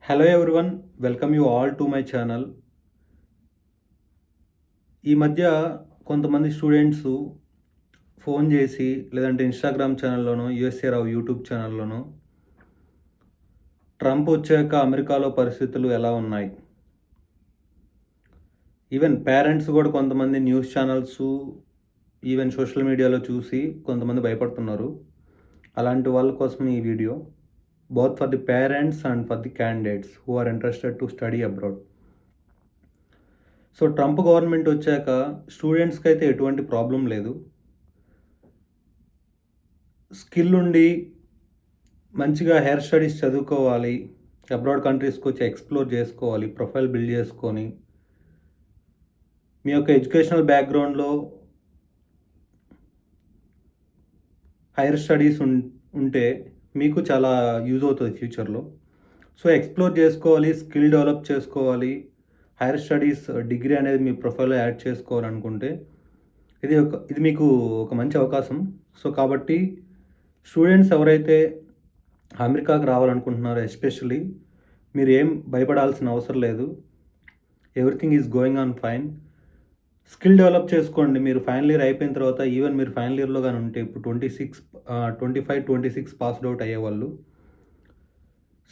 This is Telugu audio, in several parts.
Hello everyone, welcome you all to my channel. ఈ మధ్య కొంతమంది స్టూడెంట్స్ ఫోన్ చేసి లేదంటే ఇన్‌స్టాగ్రామ్ ఛానల్‌లోనో, యూఎస్ఏ రావు యూట్యూబ్ ఛానల్‌లోనో ట్రంప్ వచ్చాక అమెరికాలో పరిస్థితులు ఎలా ఉన్నాయి? ఈవెన్ పేరెంట్స్ కూడా కొంతమంది న్యూస్ ఛానల్సు, ఈవెన్ సోషల్ మీడియాలో చూసి కొంతమంది భయపడుతున్నారు. అలాంటి వాళ్ళ కోసం ఈ video. Both for the parents and for the candidates who are interested to study abroad. So Trump government వచ్చాక స్టూడెంట్స్‌కి అయితే ఎటువంటి ప్రాబ్లం లేదు. స్కిల్ ఉండి మంచిగా హైర్ స్టడీస్ చదువుకోవాలి, అబ్రాడ్ కంట్రీస్‌కి వచ్చి ఎక్స్‌ప్లోర్ చేసుకోవాలి, ప్రొఫైల్ బిల్డ్ చేసుకొని, మీ యొక్క ఎడ్యుకేషనల్ బ్యాక్‌గ్రౌండ్‌లో హైర్ స్టడీస్ ఉంటే మీకు చాలా యూజ్ అవుతుంది ఫ్యూచర్‌లో. సో ఎక్స్‌ప్లోర్ చేసుకోవాలి, స్కిల్ డెవలప్ చేసుకోవాలి, హైర్ స్టడీస్ డిగ్రీ అనేది మీ ప్రొఫైల్‌లో యాడ్ చేసుకోవాలనుకుంటే ఇది మీకు ఒక మంచి అవకాశం. సో కాబట్టి స్టూడెంట్స్ ఎవరైతే అమెరికాకి రావాలనుకుంటున్నారో ఎస్పెషల్లీ మీరు ఏం భయపడాల్సిన అవసరం లేదు. Everything is going on fine. Skill develop చేసుకోండి. మీరు ఫైనల్ ఇయర్ అయిపోయిన తర్వాత ఈవెన్ మీరు ఫైనల్ ఇయర్‌లో గాని ఉంటే ఇప్పుడు 25, 26 పాస్డ్ అవుట్ అయ్యేవాళ్ళు.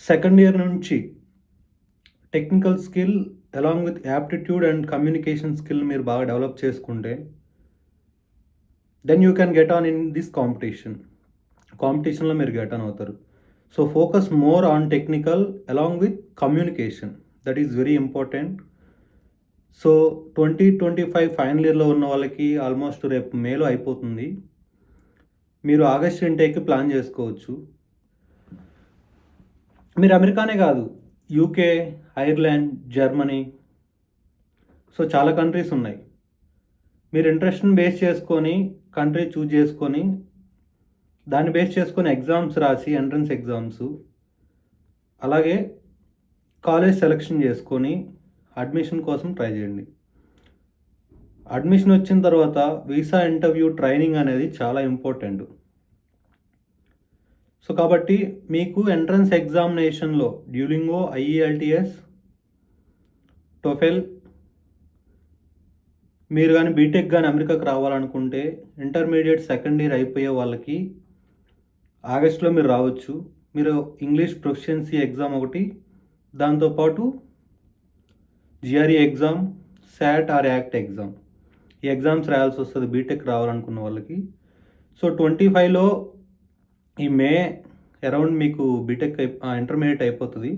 సెకండ్ ఇయర్ నుంచి technical skill along with aptitude and communication skill మీరు బాగా డెవలప్ చేసుకుంటే then you can get on in this కాంపిటీషన్‌లో మీరు గెట్ ఆన్ అవుతారు. So focus more on technical along with communication. That is very important. So 2025 final ఇయర్‌లో ఉన్న వాళ్ళకి ఆల్మోస్ట్ రేపు మేలో అయిపోతుంది. మీరు ఆగస్ట్ ఇంటేక్‌కి ప్లాన్ చేసుకోవచ్చు. మీరు అమెరికానే కాదు, యూకే, ఐర్లాండ్, జర్మనీ, సో చాలా కంట్రీస్ ఉన్నాయి. మీరు ఇంట్రెస్ట్‌ని బేస్ చేసుకొని కంట్రీ చూజ్ చేసుకొని దాన్ని బేస్ చేసుకొని ఎగ్జామ్స్ రాసి ఎంట్రన్స్ ఎగ్జామ్స్, అలాగే కాలేజ్ సెలెక్షన్ చేసుకొని అడ్మిషన్ కోసం ట్రై చేయండి. అడ్మిషన్ వచ్చిన తర్వాత వీసా ఇంటర్వ్యూ ట్రైనింగ్ అనేది చాలా ఇంపార్టెంట్. సో కాబట్టి మీకు ఎంట్రన్స్ ఎగ్జామినేషన్‌లో డ్యూలింగో, ఐఈఎల్టీఎస్, టోఫెల్ మీరు కానీ బీటెక్ కానీ అమెరికాకి రావాలనుకుంటే ఇంటర్మీడియట్ సెకండ్ ఇయర్ అయిపోయే వాళ్ళకి ఆగస్టులో మీరు రావచ్చు. మీరు ఇంగ్లీష్ ప్రొఫిషియన్సీ ఎగ్జామ్ ఒకటి, దాంతోపాటు GRE exam, SAT are act exam, ఈ ఎగ్జామ్స్ రాయాల్సి వస్తుంది బీటెక్ రావాలనుకున్న వాళ్ళకి. సో 25లో ఈ మే అరౌండ్ మీకు బీటెక్ ఇంటర్మీడియట్ అయిపోతుంది.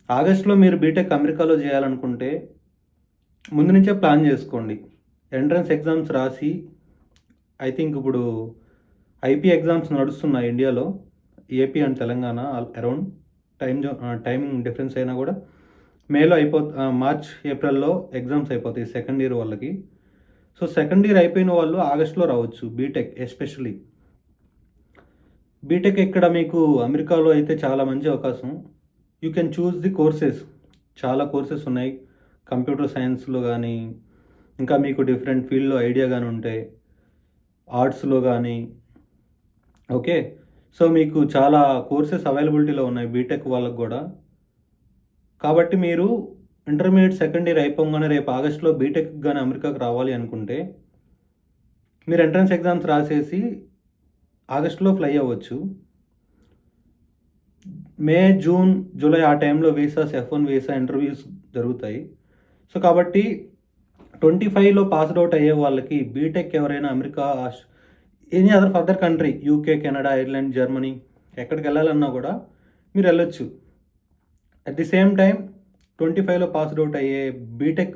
ఆగస్టులో మీరు బీటెక్ అమెరికాలో చేయాలనుకుంటే ముందు నుంచే ప్లాన్ చేసుకోండి. ఎంట్రన్స్ ఎగ్జామ్స్ రాసి, ఐ థింక్ ఇప్పుడు ఐపీ ఎగ్జామ్స్ నడుస్తున్నాయి ఇండియాలో, AP and Telangana around timing difference అయినా కూడా మేలో మార్చ్, ఏప్రిల్లో ఎగ్జామ్స్ అయిపోతాయి సెకండ్ ఇయర్ వాళ్ళకి. సో సెకండ్ ఇయర్ అయిపోయిన వాళ్ళు ఆగస్టులో రావచ్చు బీటెక్. ఎస్పెషల్లీ బీటెక్ ఇక్కడ మీకు అమెరికాలో అయితే చాలా మంచి అవకాశం. You can choose the courses. చాలా కోర్సెస్ ఉన్నాయి కంప్యూటర్ సైన్స్లో కానీ, ఇంకా మీకు డిఫరెంట్ ఫీల్డ్లో ఐడియా కానీ ఉంటే ఆర్ట్స్లో కానీ. ఓకే, సో మీకు చాలా కోర్సెస్ అవైలబిలిటీలో ఉన్నాయి బీటెక్ వాళ్ళకు కూడా. కాబట్టి మీరు ఇంటర్మీడియట్ సెకండ్ ఇయర్ అయిపోగానే రేపు ఆగస్టులో బీటెక్ కానీ అమెరికాకి రావాలి అనుకుంటే మీరు ఎంట్రన్స్ ఎగ్జామ్స్ రాసేసి ఆగస్టులో ఫ్లై అవ్వచ్చు. మే, జూన్, జూలై ఆ టైంలో వీసాస్, F1 వీసా ఇంటర్వ్యూస్ జరుగుతాయి. సో కాబట్టి 25లో పాస్డ్ అవుట్ అయ్యే వాళ్ళకి బీటెక్ ఎవరైనా America, any other further country, UK, Canada, Ireland, Germany ఎక్కడికి వెళ్ళాలన్నా కూడా మీరు వెళ్ళొచ్చు. అట్ ది సేమ్ టైం 25లో పాస్డ్ అవుట్ అయ్యే బీటెక్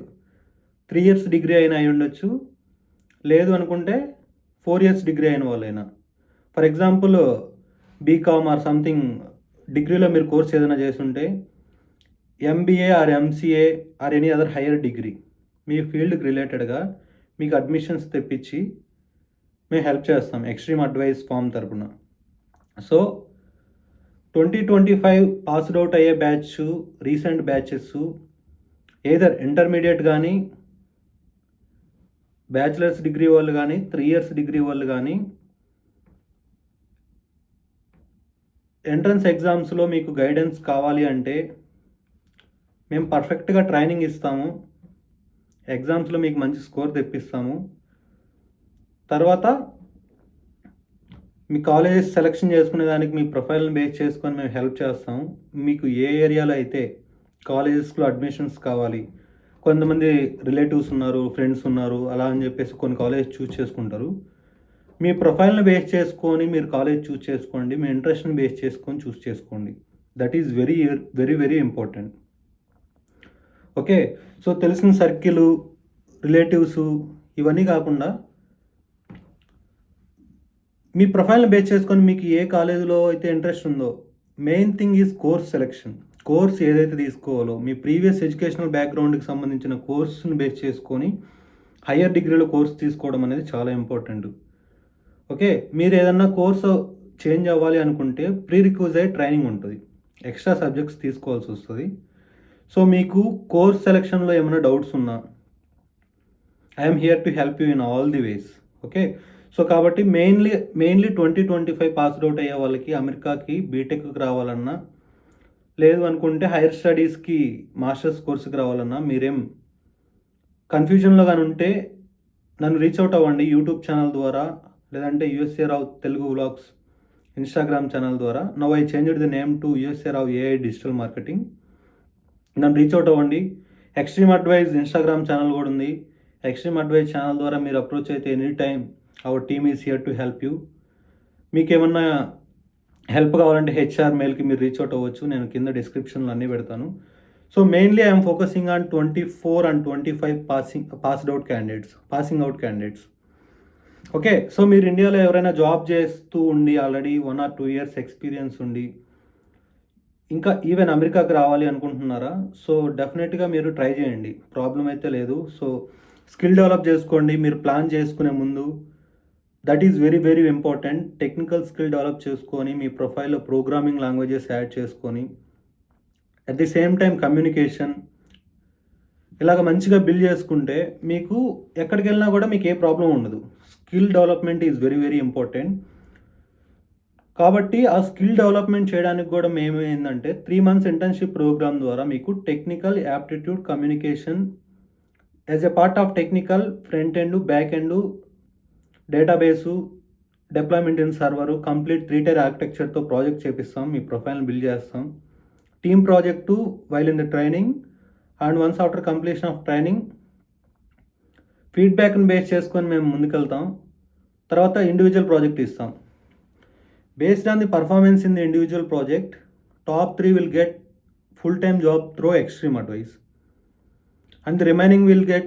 3 ఇయర్స్ డిగ్రీ అయినా అయి ఉండొచ్చు, లేదు అనుకుంటే 4 ఇయర్స్ డిగ్రీ అయిన వాళ్ళైనా. For example BCom or something డిగ్రీలో మీరు కోర్స్ ఏదైనా చేస్తుంటే MBA or MCA or any other higher degree మీ ఫీల్డ్కి రిలేటెడ్గా మీకు అడ్మిషన్స్ తెప్పించి మేము హెల్ప్ చేస్తాం ఎక్స్ట్రీమ్ అడ్వైస్ ఫామ్ తరపున. సో 2025 పాస్డ్ అవుట్ అయ్యే batch, recent batches, either intermediate కానీ, బ్యాచిలర్స్ డిగ్రీ వాళ్ళు కానీ, 3 ఇయర్స్ డిగ్రీ వాళ్ళు కానీ ఎంట్రన్స్ ఎగ్జామ్స్లో మీకు గైడెన్స్ కావాలి అంటే మేము పర్ఫెక్ట్గా ట్రైనింగ్ ఇస్తాము, ఎగ్జామ్స్లో మీకు మంచి స్కోర్ తెప్పిస్తాము. తర్వాత మీ కాలేజెస్ సెలెక్షన్ చేసుకునే దానికి మీ ప్రొఫైల్ని బేస్ చేసుకొని మేము హెల్ప్ చేస్తాము. మీకు ఏ ఏరియాలో అయితే కాలేజెస్లో అడ్మిషన్స్ కావాలి, కొంతమంది రిలేటివ్స్ ఉన్నారు, ఫ్రెండ్స్ ఉన్నారు, అలా అని చెప్పేసి కొన్ని కాలేజ్ చూస్ చేసుకుంటారు. మీ ప్రొఫైల్ని బేస్ చేసుకొని మీరు కాలేజ్ చూస్ చేసుకోండి, మీ ఇంట్రెస్ట్ని బేస్ చేసుకొని చూస్ చేసుకోండి. That is very very very important. Okay, so తెలిసిన సర్కిల్, రిలేటివ్స్ ఇవన్నీ కాకుండా మీ ప్రొఫైల్ని బేస్ చేసుకొని మీకు ఏ కాలేజీలో అయితే ఇంట్రెస్ట్ ఉందో, main thing is course selection. Course ఏదైతే తీసుకోవాలో మీ ప్రీవియస్ ఎడ్యుకేషనల్ బ్యాక్గ్రౌండ్కి సంబంధించిన కోర్సుని బేస్ చేసుకొని హయ్యర్ డిగ్రీలో కోర్స్ తీసుకోవడం అనేది చాలా ఇంపార్టెంట్. ఓకే, మీరు ఏదన్నా కోర్సు చేంజ్ అవ్వాలి అనుకుంటే ప్రీ రిక్విజైట్ ట్రైనింగ్ ఉంటుంది, ఎక్స్ట్రా సబ్జెక్ట్స్ తీసుకోవాల్సి వస్తుంది. సో మీకు కోర్స్ సెలెక్షన్లో ఏమైనా డౌట్స్ ఉన్నా I'm here to help you in all the ways. Okay, so కాబట్టి మెయిన్లీ 2025 పాస్డ్ అవుట్ అయ్యే వాళ్ళకి అమెరికాకి బీటెక్కి రావాలన్నా, లేదు అనుకుంటే హైయర్ స్టడీస్కి మాస్టర్స్ కోర్సుకి రావాలన్నా, మీరేం కన్ఫ్యూజన్లో కానీ ఉంటే నన్ను రీచ్ అవుట్ అవ్వండి యూట్యూబ్ ఛానల్ ద్వారా, లేదంటే యూఎస్ఏ రావు తెలుగు వ్లాగ్స్ ఇన్స్టాగ్రామ్ ఛానల్ ద్వారా. Now I changed the name to USA Rao AI digital marketing. నన్ను రీచ్ అవుట్ అవ్వండి. ఎక్స్ట్రీమ్ అడ్వైజ్ ఇన్స్టాగ్రామ్ ఛానల్ కూడా ఉంది. ఎక్స్ట్రీమ్ అడ్వైజ్ ఛానల్ ద్వారా మీరు అప్రోచ్ అయితే any time our team is here to help you. మీకు ఏమన్నా హెల్ప్ కావాలంటే హెచ్ఆర్ మెయిల్కి మీరు రీచ్ అవుట్ అవ్వచ్చు, నేను కింద డిస్క్రిప్షన్లో అన్నీ పెడతాను. So mainly I'm focusing on 24 and 25 passing out candidates. Okay, so మీరు ఇండియాలో ఎవరైనా జాబ్ చేస్తూ ఉండి ఆల్రెడీ 1 or 2 years ఎక్స్పీరియన్స్ ఉండి ఇంకా ఈవెన్ అమెరికాకి రావాలి అనుకుంటున్నారా? సో డెఫినెట్గా మీరు ట్రై చేయండి, ప్రాబ్లం అయితే లేదు. సో స్కిల్ డెవలప్ చేసుకోండి మీరు ప్లాన్ చేసుకునే ముందు. That is very very important. Technical skill develop చేసుకొని మీ ప్రొఫైల్లో ప్రోగ్రామింగ్ లాంగ్వేజెస్ యాడ్ చేసుకొని at the same time communication ఇలాగ మంచిగా బిల్డ్ చేసుకుంటే మీకు ఎక్కడికి వెళ్ళినా కూడా మీకు ఏ ప్రాబ్లం ఉండదు. Skill development is very very important. కాబట్టి ఆ స్కిల్ డెవలప్మెంట్ చేయడానికి కూడా మేము ఏంటంటే 3 months ఇంటర్న్షిప్ ప్రోగ్రామ్ ద్వారా మీకు technical aptitude communication as a part of technical front end, back end, database, deployment in server, complete 3-tier ఆర్కిటెక్చర్తో ప్రాజెక్ట్ చేపిస్తాం, మీ ప్రొఫైల్ని బిల్డ్ చేస్తాం. Team project while in the training and once after completion of training ఫీడ్బ్యాక్ని బేస్ చేసుకొని మేము ముందుకెళ్తాం. తర్వాత ఇండివిజువల్ ప్రాజెక్ట్ ఇస్తాం. Based on the performance in the individual project, top 3 will get full-time job through extreme advice and the remaining will get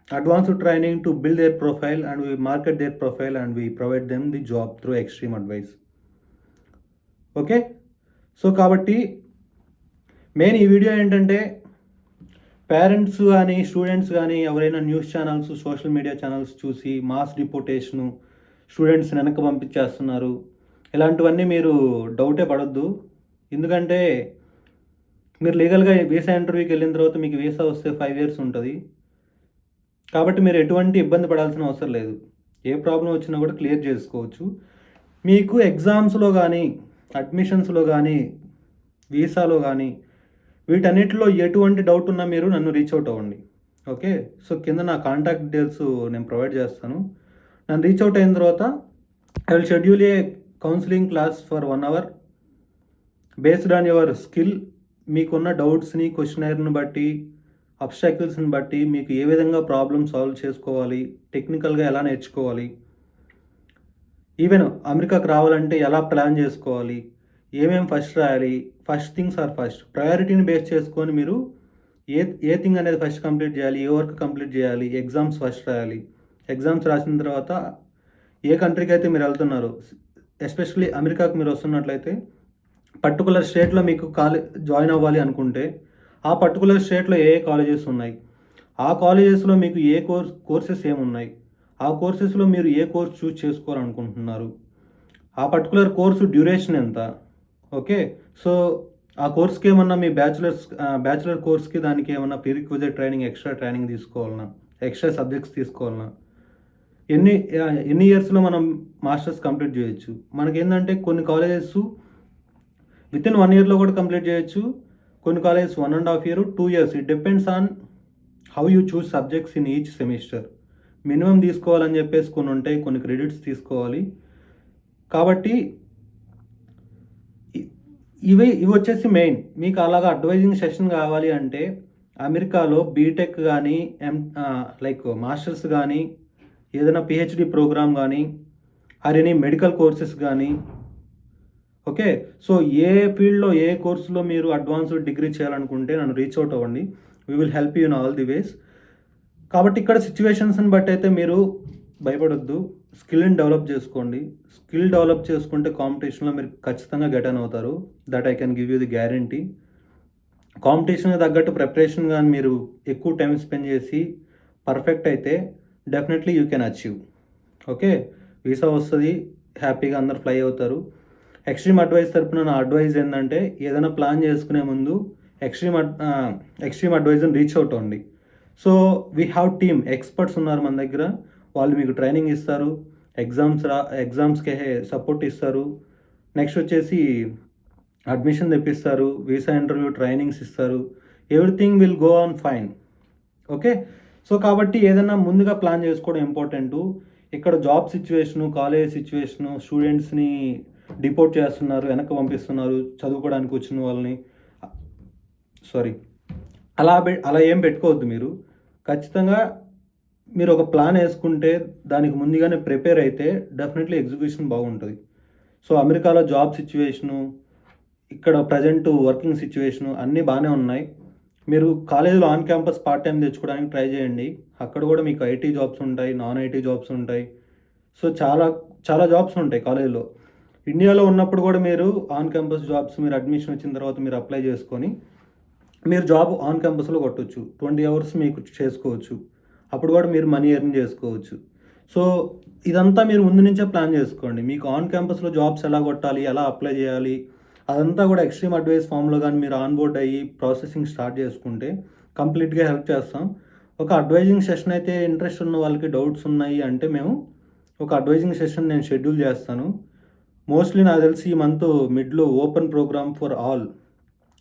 advanced training to build their profile, and we market their profile and we provide them the job through extreme advice. Okay, so కాబట్టి మెయిన్ ఈ వీడియో ఏంటంటే పేరెంట్స్ కానీ స్టూడెంట్స్ కానీ ఎవరైనా news channels, social media channels చూసి మాస్ డిపోర్టేషను, స్టూడెంట్స్ వెనక్కి పంపించేస్తున్నారు, ఇలాంటివన్నీ మీరు డౌటే పడొద్దు. ఎందుకంటే మీరు లీగల్గా వీసా ఇంటర్వ్యూకి వెళ్ళిన తర్వాత మీకు వీసా వస్తే 5 years ఉంటుంది. కాబట్టి మీరు ఎటువంటి ఇబ్బంది పడాల్సిన అవసరం లేదు. ఏ ప్రాబ్లం వచ్చినా కూడా క్లియర్ చేసుకోవచ్చు. మీకు ఎగ్జామ్స్లో కానీ, అడ్మిషన్స్లో కానీ, వీసాలో కానీ వీటన్నిటిలో ఎటువంటి డౌట్ ఉన్నా మీరు నన్ను రీచ్ అవుట్ అవ్వండి. ఓకే, సో కింద నా కాంటాక్ట్ డీటెయిల్స్ నేను ప్రొవైడ్ చేస్తాను. నన్ను రీచ్ అవుట్ అయిన తర్వాత I will schedule A counselling class for 1 hour based on your skill. మీకున్న డౌట్స్ని, క్వశ్చనైర్ని బట్టి, అబ్స్టాకిల్స్ని బట్టి మీకు ఏ విధంగా ప్రాబ్లమ్ సాల్వ్ చేసుకోవాలి, టెక్నికల్గా ఎలా నేర్చుకోవాలి, ఈవెన్ అమెరికాకు రావాలంటే ఎలా ప్లాన్ చేసుకోవాలి, ఏమేమి ఫస్ట్ రాయాలి, ఫస్ట్ థింగ్స్ ఆర్ ఫస్ట్ ప్రయారిటీని బేస్ చేసుకొని మీరు ఏ థింగ్ అనేది ఫస్ట్ కంప్లీట్ చేయాలి, ఏ వర్క్ కంప్లీట్ చేయాలి, ఎగ్జామ్స్ ఫస్ట్ రాయాలి. ఎగ్జామ్స్ రాసిన తర్వాత ఏ కంట్రీకి అయితే మీరు వెళ్తున్నారో, ఎస్పెషల్లీ అమెరికాకు మీరు వస్తున్నట్లయితే పర్టికులర్ స్టేట్లో మీకు జాయిన్ అవ్వాలి అనుకుంటే ఆ పర్టికులర్ స్టేట్లో ఏ కాలేజెస్ ఉన్నాయి, ఆ కాలేజెస్లో మీకు ఏ కోర్సెస్ ఏమున్నాయి, ఆ కోర్సెస్లో మీరు ఏ కోర్స్ చూస్ చేసుకోవాలనుకుంటున్నారు, ఆ పర్టికులర్ కోర్సు డ్యూరేషన్ ఎంత. ఓకే, సో ఆ కోర్స్కి ఏమన్నా మీ బ్యాచులర్ కోర్స్కి దానికి ఏమన్నా ప్రీరిక్విజిట్ ట్రైనింగ్, ఎక్స్ట్రా ట్రైనింగ్ తీసుకోవాలన్నా, ఎక్స్ట్రా సబ్జెక్ట్స్ తీసుకోవాలన్నా, ఎన్ని ఇయర్స్లో మనం మాస్టర్స్ కంప్లీట్ చేయొచ్చు. మనకేంటంటే కొన్ని కాలేజెస్ వితిన్ 1 ఇయర్లో కూడా కంప్లీట్ చేయొచ్చు. కొన్ని colleges 1.5 year, 2 years. It depends on how you choose subjects in each semester. Minimum తీసుకోవాలని చెప్పేసి కొన్ని ఉంటాయి, కొన్ని క్రెడిట్స్ తీసుకోవాలి. కాబట్టి ఇవి వచ్చేసి మెయిన్. మీకు అలాగా అడ్వైజింగ్ సెషన్ కావాలి అంటే అమెరికాలో బీటెక్ కానీ లైక్ మాస్టర్స్ కానీ ఏదైనా పిహెచ్డి ప్రోగ్రామ్ కానీ ఆర్ ఎనీ మెడికల్ కోర్సెస్ కానీ, ఓకే. సో ఏ ఫీల్డ్లో ఏ కోర్సులో మీరు అడ్వాన్స్డ్ డిగ్రీ చేయాలనుకుంటే నన్ను రీచ్ అవుట్ అవ్వండి. We will help you in all the ways. కాబట్టి ఇక్కడ సిచ్యువేషన్స్ని బట్టి అయితే మీరు భయపడొద్దు, స్కిల్ని డెవలప్ చేసుకోండి. స్కిల్ డెవలప్ చేసుకుంటే కాంపిటీషన్లో మీరు ఖచ్చితంగా గెట్ ఆన్ అవుతారు. That I can give you the guarantee. కాంపిటీషన్కి తగ్గట్టు ప్రిపరేషన్ కానీ మీరు ఎక్కువ టైం స్పెండ్ చేసి పర్ఫెక్ట్ అయితే definitely you can achieve. Okay, visa వస్తుంది, హ్యాపీగా అందరు ఫ్లై అవుతారు. ఎక్స్ట్రీమ్ అడ్వైస్ తరపున నా అడ్వైజ్ ఏంటంటే ఏదైనా ప్లాన్ చేసుకునే ముందు ఎక్స్ట్రీమ్ అడ్వైజ్ని రీచ్ అవుట్ అవ్వండి. So we have team experts ఉన్నారు మన దగ్గర. వాళ్ళు మీకు ట్రైనింగ్ ఇస్తారు, ఎగ్జామ్స్కి సపోర్ట్ ఇస్తారు, నెక్స్ట్ వచ్చేసి అడ్మిషన్ తెప్పిస్తారు, వీసా ఇంటర్వ్యూ ట్రైనింగ్స్ ఇస్తారు. Everything will go on fine. Okay, so కాబట్టి ఏదైనా ముందుగా ప్లాన్ చేసుకోవడం ఇంపార్టెంటు. ఇక్కడ జాబ్ సిచ్యువేషను, కాలేజ్ సిచ్యువేషను, స్టూడెంట్స్ని డిపోర్ట్ చేస్తున్నారు, వెనక్కి పంపిస్తున్నారు చదువుకోవడానికి వచ్చిన వాళ్ళని. అలా ఏం పెట్టుకోవద్దు. మీరు ఖచ్చితంగా మీరు ఒక ప్లాన్ వేసుకుంటే దానికి ముందుగానే ప్రిపేర్ అయితే డెఫినెట్లీ ఎగ్జిక్యూషన్ బాగుంటుంది. సో అమెరికాలో జాబ్ సిచ్యువేషను, ఇక్కడ ప్రజెంట్ వర్కింగ్ సిచ్యువేషను అన్నీ బాగానే ఉన్నాయి. మీరు కాలేజీలో ఆన్ క్యాంపస్ పార్ట్ టైం తెచ్చుకోవడానికి ట్రై చేయండి. అక్కడ కూడా మీకు ఐటీ జాబ్స్ ఉంటాయి, నాన్ ఐటీ జాబ్స్ ఉంటాయి. సో చాలా జాబ్స్ ఉంటాయి కాలేజీలో. ఇండియాలో ఉన్నప్పుడు కూడా మీరు ఆన్ క్యాంపస్ జాబ్స్, మీరు అడ్మిషన్ వచ్చిన తర్వాత మీరు అప్లై చేసుకొని మీరు జాబ్ ఆన్ క్యాంపస్లో కొట్టవచ్చు. 20 అవర్స్ మీకు చేసుకోవచ్చు. అప్పుడు కూడా మీరు మనీ ఎర్న్ చేసుకోవచ్చు. సో ఇదంతా మీరు ముందు నుంచే ప్లాన్ చేసుకోండి. మీకు ఆన్ క్యాంపస్లో జాబ్స్ ఎలా కొట్టాలి, ఎలా అప్లై చేయాలి, అదంతా కూడా ఎక్స్ట్రీమ్ అడ్వైస్ ఫామ్లో కానీ మీరు ఆన్బోర్డ్ అయ్యి ప్రాసెసింగ్ స్టార్ట్ చేసుకుంటే కంప్లీట్గా హెల్ప్ చేస్తాం. ఒక అడ్వైజింగ్ సెషన్ అయితే ఇంట్రెస్ట్ ఉన్న వాళ్ళకి డౌట్స్ ఉన్నాయి అంటే మేము ఒక అడ్వైజింగ్ సెషన్ నేను షెడ్యూల్ చేస్తాను. మోస్ట్లీ నాకు తెలిసి ఈ మంత్ మిడ్లో open program for all,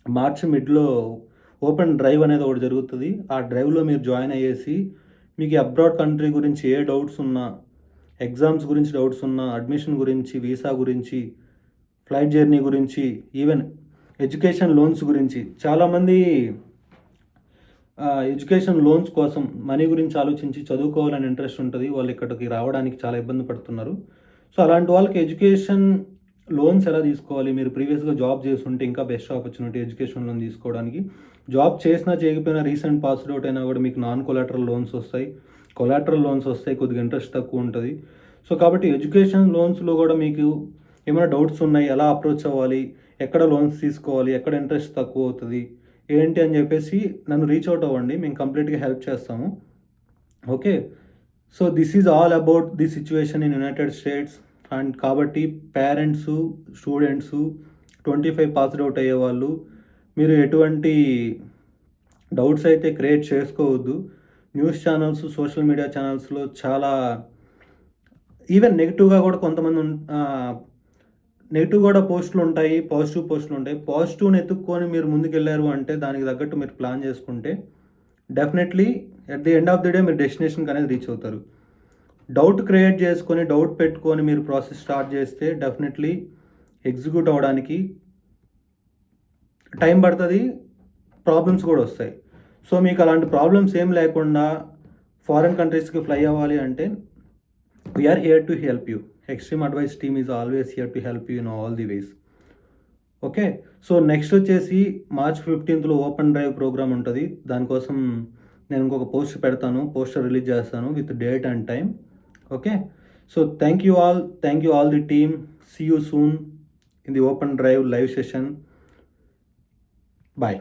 March మిడ్లో ఓపెన్ డ్రైవ్ అనేది ఒకటి జరుగుతుంది. ఆ డ్రైవ్లో మీరు జాయిన్ అయ్యేసి మీకు అబ్రాడ్ కంట్రీ గురించి ఏ డౌట్స్ ఉన్నా, ఎగ్జామ్స్ గురించి డౌట్స్ ఉన్నా, అడ్మిషన్ గురించి, వీసా గురించి, ఫ్లైట్ జర్నీ గురించి, ఈవెన్ ఎడ్యుకేషన్ లోన్స్ గురించి, చాలామంది ఎడ్యుకేషన్ లోన్స్ కోసం మనీ గురించి ఆలోచించి చదువుకోవాలని ఇంట్రెస్ట్ ఉంటుంది. వాళ్ళు ఇక్కడికి రావడానికి చాలా ఇబ్బంది పడుతున్నారు. సో అలాంటి వాళ్ళకి ఎడ్యుకేషన్ లోన్స్ ఎలా తీసుకోవాలి, మీరు ప్రీవియస్గా జాబ్ చేస్తుంటే ఇంకా బెస్ట్ ఆపర్చునిటీ ఎడ్యుకేషన్ లోన్ తీసుకోవడానికి. జాబ్ చేసినా చేయకపోయినా రీసెంట్ పాస్డ్ అవుట్ అయినా కూడా మీకు నాన్ కొలాటరల్ లోన్స్ వస్తాయి, కొలాటరల్ లోన్స్ వస్తాయి, కొద్దిగా ఇంట్రెస్ట్ తక్కువ ఉంటుంది. సో కాబట్టి ఎడ్యుకేషన్ లోన్స్లో కూడా మీకు ఏమైనా డౌట్స్ ఉన్నాయి, ఎలా అప్రోచ్ అవ్వాలి, ఎక్కడ లోన్స్ తీసుకోవాలి, ఎక్కడ ఇంట్రెస్ట్ తక్కువ అవుతుంది ఏంటి అని చెప్పేసి నన్ను రీచ్ అవుట్ అవ్వండి. మేము కంప్లీట్గా హెల్ప్ చేస్తాము. Okay, so this is all about the situation in United states. And కాబట్టి పేరెంట్స్, స్టూడెంట్స్, 25 పాస్డ్ అవుట్ అయ్యే వాళ్ళు మీరు ఎటువంటి డౌట్స్ అయితే క్రియేట్ చేసుకోవద్దు. న్యూస్ ఛానల్స్, సోషల్ మీడియా ఛానల్స్లో చాలా ఈవెన్ నెగిటివ్గా కూడా కొంతమంది నెగిటివ్ కూడా పోస్టులు ఉంటాయి, పాజిటివ్ పోస్టులు ఉంటాయి. పాజిటివ్ని ఎత్తుక్కొని మీరు ముందుకెళ్ళారు అంటే దానికి తగ్గట్టు మీరు ప్లాన్ చేసుకుంటే definitely at the end of the day మీరు డెస్టినేషన్కి అనేది రీచ్ అవుతారు. డౌట్ క్రియేట్ చేసుకొని, డౌట్ పెట్టుకొని మీరు ప్రాసెస్ స్టార్ట్ చేస్తే డెఫినెట్లీ ఎగ్జిక్యూట్ అవ్వడానికి టైం పడుతుంది, ప్రాబ్లమ్స్ కూడా వస్తాయి. సో మీకు అలాంటి ప్రాబ్లమ్స్ ఏం లేకుండా ఫారిన్ కంట్రీస్కి ఫ్లై అవ్వాలి అంటే we're here to help you. Extreme advice team is always here to help you in all the ways. Okay, so next వచ్చేసి March 15th open drive program ఉంటుంది. దానికోసం నేను ఇంకొక పోస్ట్ పెడతాను, పోస్టర్ రిలీజ్ చేస్తాను with date and time. Okay, so thank you all the team. See you soon in the open drive live session. Bye.